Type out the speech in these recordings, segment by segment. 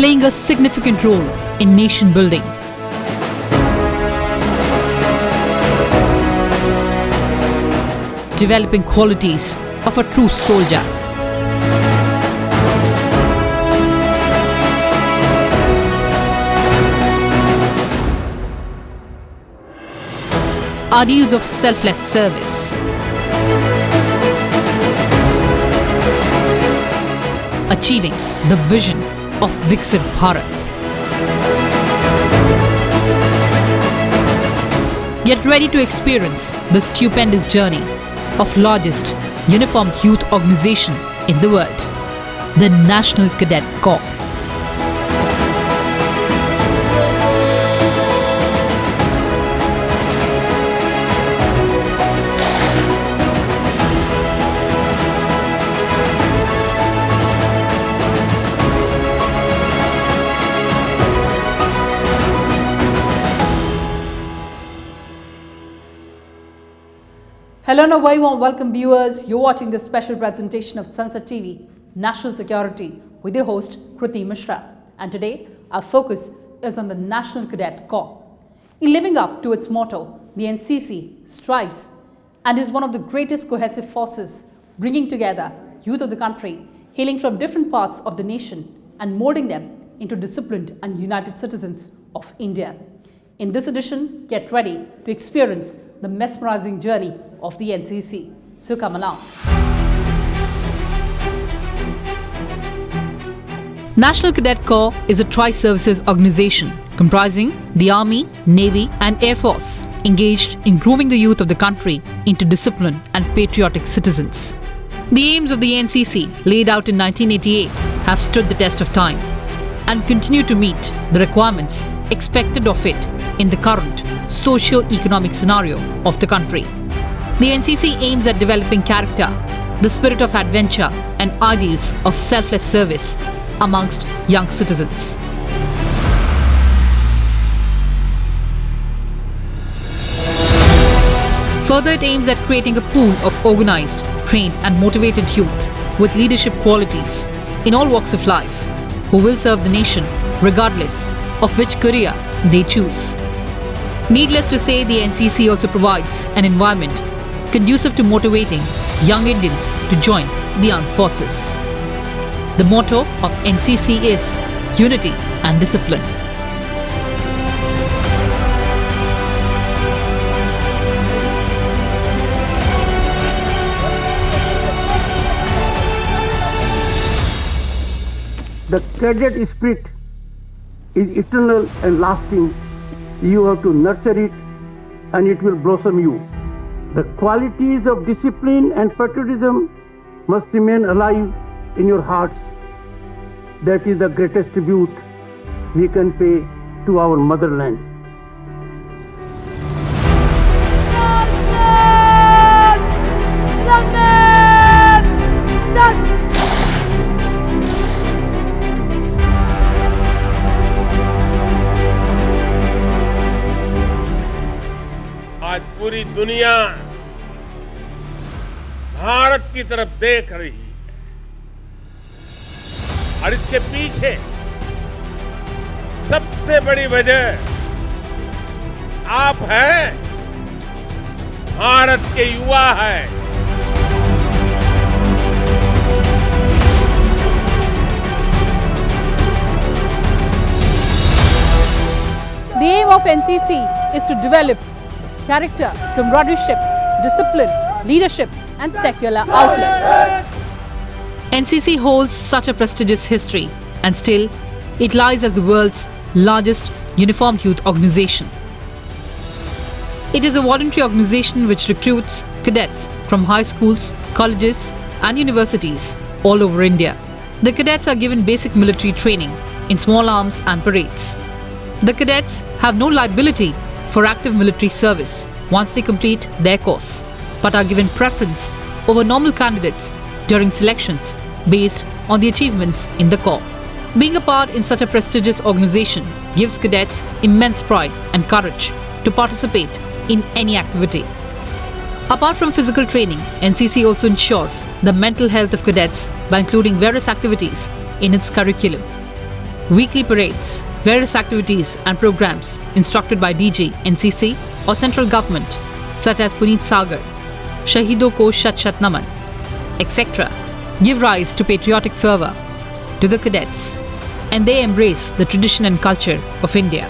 playing a significant role in nation building. Developing qualities of a true soldier. Ideals of selfless service. Achieving the vision of Viksit Bharat. Get ready to experience the stupendous journey of largest uniformed youth organization in the world, the National Cadet Corps. Hello and a very warm welcome viewers. You're watching this special presentation of Sansad TV, National Security, with your host Kriti Mishra. And today our focus is on the National Cadet Corps. In living up to its motto, the NCC strives and is one of the greatest cohesive forces, bringing together youth of the country, hailing from different parts of the nation and molding them into disciplined and united citizens of India. In this edition, get ready to experience the mesmerizing journey of the NCC. So come along. National Cadet Corps is a tri-services organization comprising the Army, Navy and Air Force, engaged in grooming the youth of the country into disciplined and patriotic citizens. The aims of the NCC, laid out in 1988, have stood the test of time and continue to meet the requirements expected of it in the current socio-economic scenario of the country. The NCC aims at developing character, the spirit of adventure and ideals of selfless service amongst young citizens. Further, it aims at creating a pool of organized, trained and motivated youth with leadership qualities in all walks of life who will serve the nation regardless of which career they choose. Needless to say, the NCC also provides an environment conducive to motivating young Indians to join the armed forces. The motto of NCC is unity and discipline. The cadet spirit is eternal and lasting. You have to nurture it and it will blossom you. The qualities of discipline and patriotism must remain alive in your hearts. That is the greatest tribute we can pay to our motherland. आज पूरी दुनिया भारत की तरफ देख रही है और इसके पीछे सबसे बड़ी वजह आप हैं, भारत के युवा हैं। The aim of NCC is to develop character, comradeship, discipline, leadership and secular outlook. NCC holds such a prestigious history and still it lies as the world's largest uniformed youth organization. It is a voluntary organization which recruits cadets from high schools, colleges and universities all over India. The cadets are given basic military training in small arms and parades. The cadets have no liability for active military service once they complete their course, but are given preference over normal candidates during selections based on the achievements in the Corps. Being a part in such a prestigious organization gives cadets immense pride and courage to participate in any activity. Apart from physical training, NCC also ensures the mental health of cadets by including various activities in its curriculum. weekly parades, various activities and programs instructed by DG, NCC or central government such as Puneet Sagar, Shaheedon ko Shat Shat Naman, etc. give rise to patriotic fervour to the cadets, and they embrace the tradition and culture of India.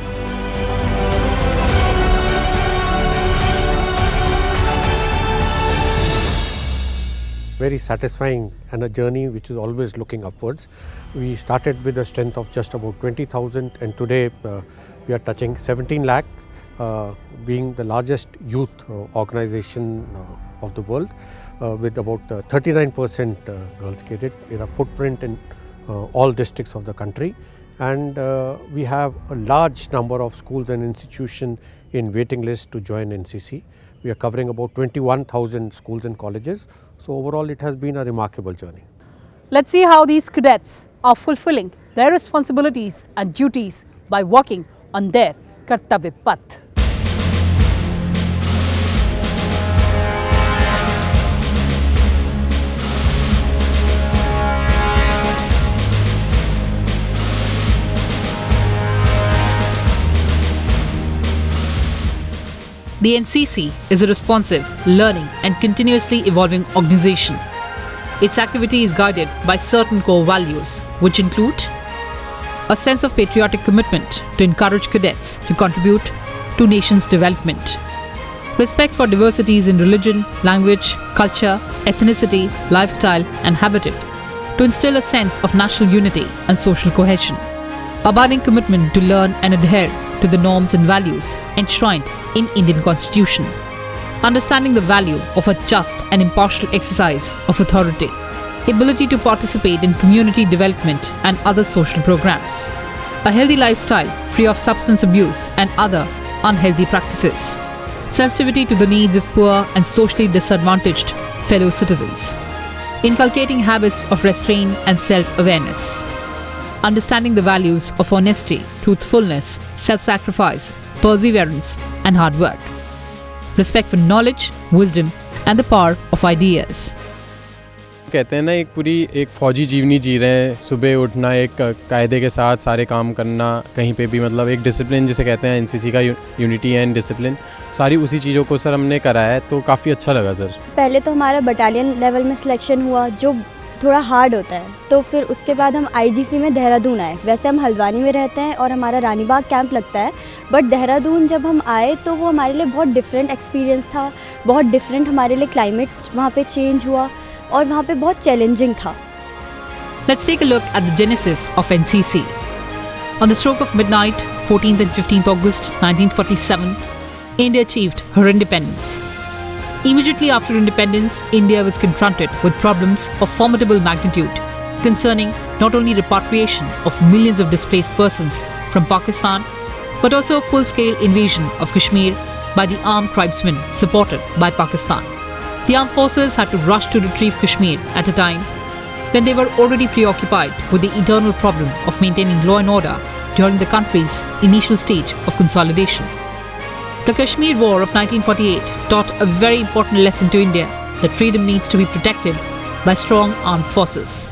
Very satisfying and a journey which is always looking upwards. We started with a strength of just about 20,000 and today we are touching 17 lakh, being the largest youth organization of the world with about 39% girls cadet. We have a footprint in all districts of the country, and we have a large number of schools and institutions in waiting list to join NCC. We are covering about 21,000 schools and colleges. So overall it has been a remarkable journey. Let's see how these cadets are fulfilling their responsibilities and duties by walking on their Kartavya Path. The NCC is a responsive, learning and continuously evolving organization. Its activity is guided by certain core values, which include a sense of patriotic commitment to encourage cadets to contribute to nation's development, respect for diversities in religion, language, culture, ethnicity, lifestyle and habitat, to instill a sense of national unity and social cohesion, abiding commitment to learn and adhere to the norms and values enshrined in Indian Constitution, understanding the value of a just and impartial exercise of authority, ability to participate in community development and other social programs, a healthy lifestyle free of substance abuse and other unhealthy practices, sensitivity to the needs of poor and socially disadvantaged fellow citizens, inculcating habits of restraint and self-awareness, understanding the values of honesty, truthfulness, self-sacrifice, perseverance and hard work, respect for knowledge, wisdom and the power of ideas. कहते हैं ना एक पूरी एक फ़ौजी जीवनी जी रहे हैं, सुबह उठना, एक कायदे के साथ सारे काम करना, कहीं पे भी मतलब एक डिसिप्लिन जिसे कहते हैं एनसीसी का यूनिटी एंड डिसिप्लिन, सारी उसी चीज़ों को सर हमने कराया है, तो काफ़ी अच्छा लगा सर। पहले तो हमारा बटालियन लेवल में सिलेक्शन हुआ जो थोड़ा हार्ड होता है, तो फिर उसके बाद हम आईजीसी में देहरादून आए। वैसे हम हल्द्वानी में रहते हैं और हमारा रानीबाग कैंप लगता है, बट देहरादून जब हम आए तो वो हमारे लिए बहुत डिफरेंट एक्सपीरियंस था, बहुत डिफरेंट हमारे लिए क्लाइमेट वहाँ पे चेंज हुआ और वहाँ पे बहुत चैलेंजिंग था। Let's take a look at the genesis of NCC. On the stroke of midnight, 14th and 15th August 1947, India achieved her independence. Immediately after independence, India was confronted with problems of formidable magnitude concerning not only repatriation of millions of displaced persons from Pakistan, but also a full-scale invasion of Kashmir by the armed tribesmen supported by Pakistan. The armed forces had to rush to retrieve Kashmir at a time when they were already preoccupied with the internal problem of maintaining law and order during the country's initial stage of consolidation. The Kashmir War of 1948 taught a very important lesson to India that freedom needs to be protected by strong armed forces.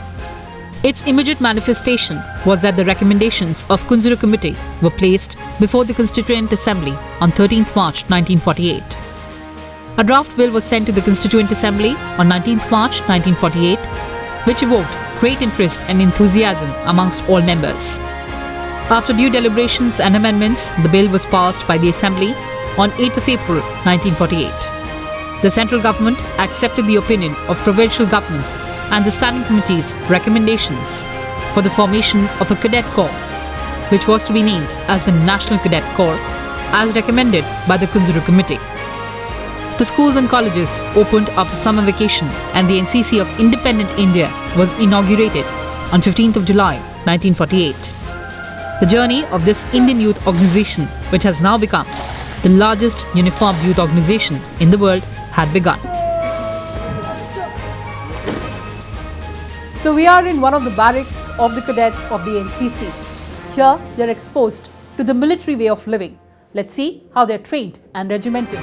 Its immediate manifestation was that the recommendations of Kunzuru Committee were placed before the Constituent Assembly on 13th March 1948. A draft bill was sent to the Constituent Assembly on 19th March 1948, which evoked great interest and enthusiasm amongst all members. After due deliberations and amendments, the bill was passed by the Assembly on 8th of April 1948. The central government accepted the opinion of provincial governments and the standing committee's recommendations for the formation of a Cadet Corps, which was to be named as the National Cadet Corps, as recommended by the Kunzuru Committee. The schools and colleges opened after summer vacation and the NCC of Independent India was inaugurated on 15th of July 1948. The journey of this Indian youth organization, which has now become the largest uniformed youth organization in the world, had begun. So we are in one of the barracks of the cadets of the NCC. Here they are exposed to the military way of living. Let's see how they are trained and regimented.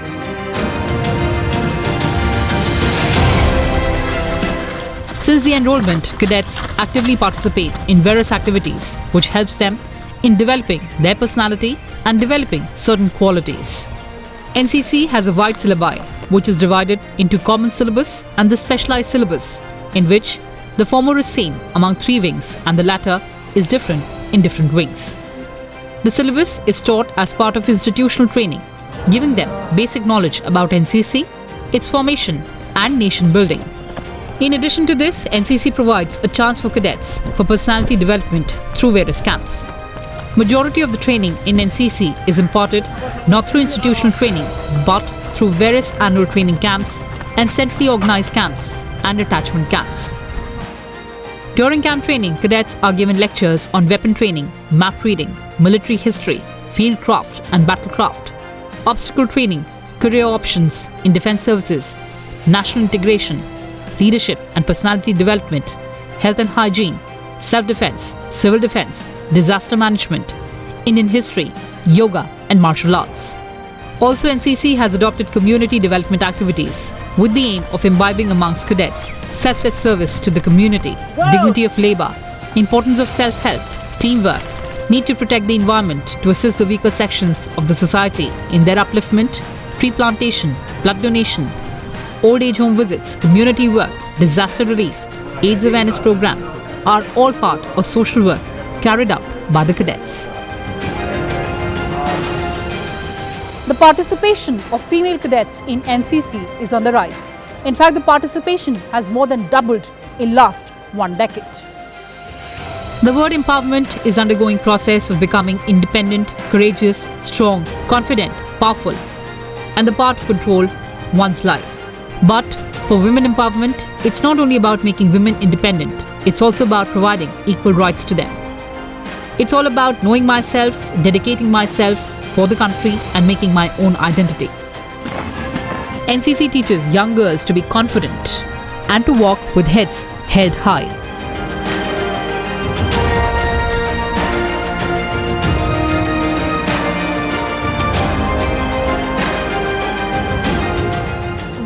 Since the enrollment, cadets actively participate in various activities which helps them in developing their personality and developing certain qualities. NCC has a wide syllabi which is divided into common syllabus and the specialized syllabus, in which the former is same among 3 wings and the latter is different in different wings. The syllabus is taught as part of institutional training, giving them basic knowledge about NCC, its formation and nation building. In addition to this, NCC provides a chance for cadets for personality development through various camps. Majority of the training in NCC is imparted not through institutional training but through various annual training camps and centrally organized camps and attachment camps. During camp training, cadets are given lectures on weapon training, map reading, military history, field craft and battlecraft, obstacle training, career options in defense services, national integration, leadership and personality development, health and hygiene, self-defense, civil defense, disaster management, Indian history, yoga and martial arts. Also, NCC has adopted community development activities with the aim of imbibing amongst cadets selfless service to the community, dignity of labor, importance of self-help, teamwork, need to protect the environment to assist the weaker sections of the society in their upliftment, tree plantation, blood donation, old age home visits, community work, disaster relief, AIDS awareness program are all part of social work carried out by the cadets. The participation of female cadets in NCC is on the rise. In fact, the participation has more than doubled in last 1 decade. The word empowerment is undergoing process of becoming independent, courageous, strong, confident, powerful, and the power to control one's life. But for women empowerment, it's not only about making women independent, it's also about providing equal rights to them. It's all about knowing myself, dedicating myself for the country and making my own identity. NCC teaches young girls to be confident and to walk with heads held high.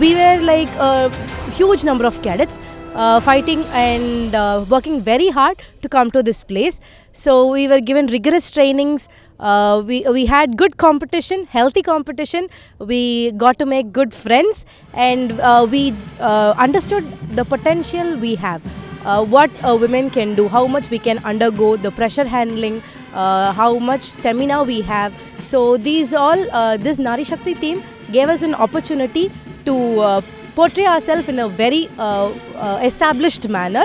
We were like a huge number of cadets fighting and working very hard to come to this place. So we were given rigorous trainings. We had good competition, healthy competition. We got to make good friends, and we understood the potential we have, what women can do, how much we can undergo, the pressure handling, how much stamina we have. So these all, this Nari Shakti team gave us an opportunity to portray ourselves in a very established manner.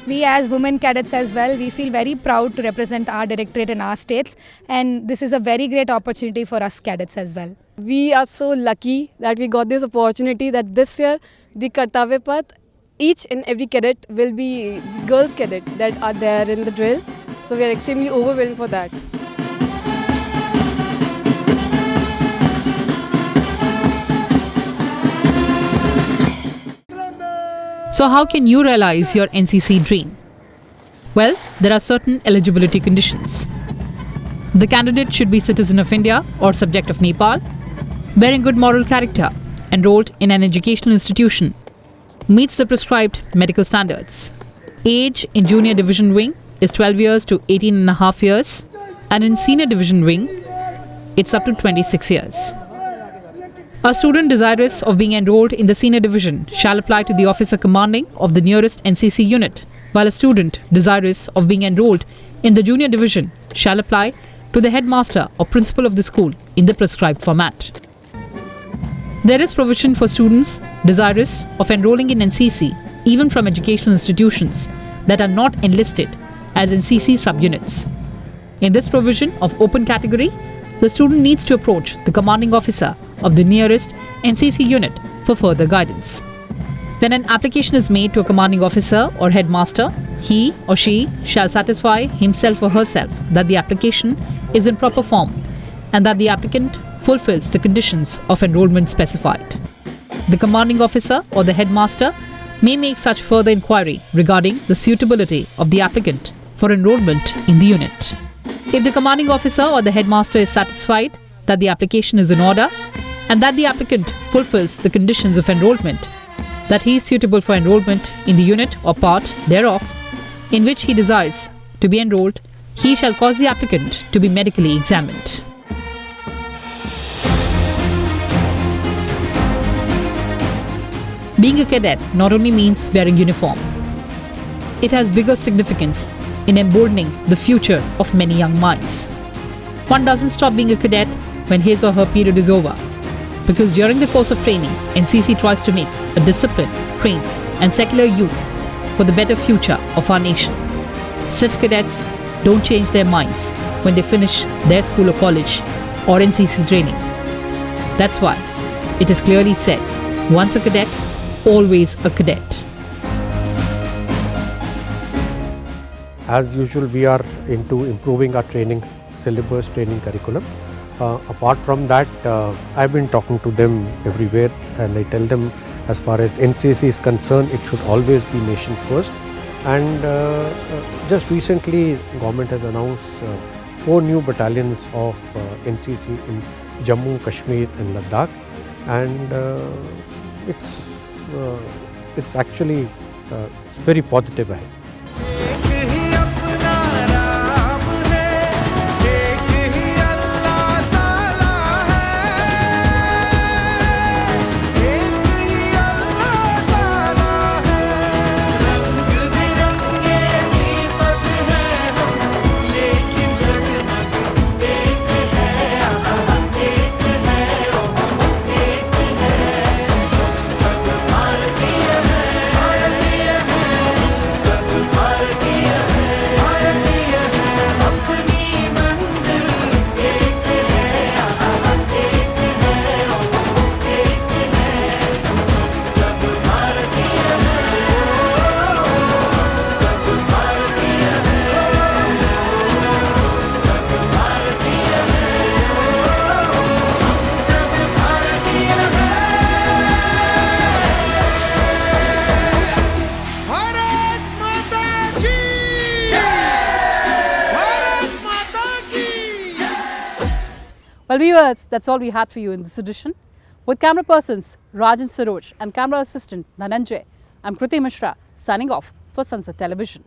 We as women cadets as well, we feel very proud to represent our directorate in our states, and this is a very great opportunity for us cadets as well. We are so lucky that we got this opportunity, that this year the Kartavya Path, each and every cadet will be girls cadet that are there in the drill. So we are extremely overwhelmed for that. So how can you realize your NCC dream? Well, there are certain eligibility conditions. The candidate should be citizen of India or subject of Nepal, bearing good moral character, enrolled in an educational institution, meets the prescribed medical standards. Age in junior division wing is 12 years to 18.5 years, and in senior division wing, it's up to 26 years. A student desirous of being enrolled in the senior division shall apply to the officer commanding of the nearest NCC unit, while a student desirous of being enrolled in the junior division shall apply to the headmaster or principal of the school in the prescribed format. There is provision for students desirous of enrolling in NCC even from educational institutions that are not enlisted as NCC subunits. In this provision of open category, the student needs to approach the commanding officer of the nearest NCC unit for further guidance. When an application is made to a commanding officer or headmaster, he or she shall satisfy himself or herself that the application is in proper form and that the applicant fulfills the conditions of enrollment specified. The commanding officer or the headmaster may make such further inquiry regarding the suitability of the applicant for enrollment in the unit. If the commanding officer or the headmaster is satisfied that the application is in order and that the applicant fulfills the conditions of enrollment, that he is suitable for enrollment in the unit or part thereof in which he desires to be enrolled, he shall cause the applicant to be medically examined. Being a cadet not only means wearing uniform, it has bigger significance in emboldening the future of many young minds. One doesn't stop being a cadet when his or her period is over, because during the course of training, NCC tries to make a disciplined, trained and secular youth for the better future of our nation. Such cadets don't change their minds when they finish their school or college or NCC training. That's why it is clearly said, once a cadet, always a cadet. As usual, we are into improving our training syllabus, training curriculum. Apart from that, I've been talking to them everywhere, and I tell them as far as NCC is concerned, it should always be nation first. And just recently, government has announced 4 new battalions of NCC in Jammu, Kashmir and Ladakh, and it's actually it's very positive ahead. Well, viewers, that's all we had for you in this edition. With camera persons Rajan Saroj and camera assistant Dhananjay, I'm Kruti Mishra signing off for Sansad Television.